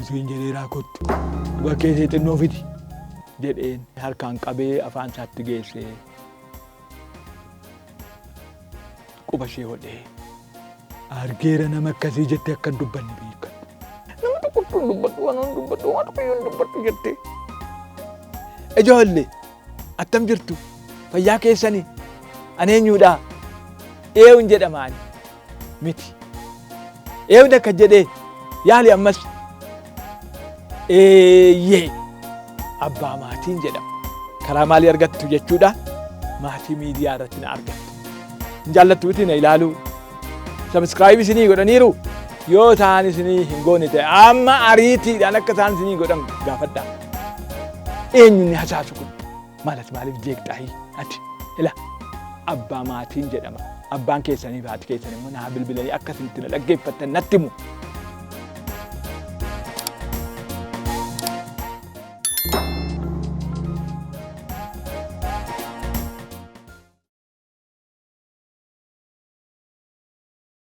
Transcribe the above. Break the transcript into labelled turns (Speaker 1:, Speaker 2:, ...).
Speaker 1: سينجري راكوت وكيسي تنوفيتي jedheen harkaan qabee afaan isaatti geesse quba ishee hodhee argeera nama akkasii jettee akka hin dubbanne beekan. Nama tokko dubbadhu waan dubbadhu waan tokko dubbadhu jettee. Ijoollee attam jirtu fayyaa keessanii ani eenyuudha eewun jedhamaan miti eewun akka jedhee yaali ammas eeyyee. Abbaa maatiin jedhama. Karaa maalii argattu jechuudha? Maatii miidiyaa irratti na argattu. Hin jaallattu biti na ilaaluu. Subscribe isinii godhaniiru yoo ta'an isinii hin goone ta'e amma ariitiidhaan akka isaan isinii godhan gaafadhaa. Eenyuun hasaasu kun maaliif jeeqxaahii ati ila abbaa maatiin jedhama. Abbaan keessanii fi haati keessanii immoo naa bilbilanii akkasitti na dhaggeeffattan natti himu.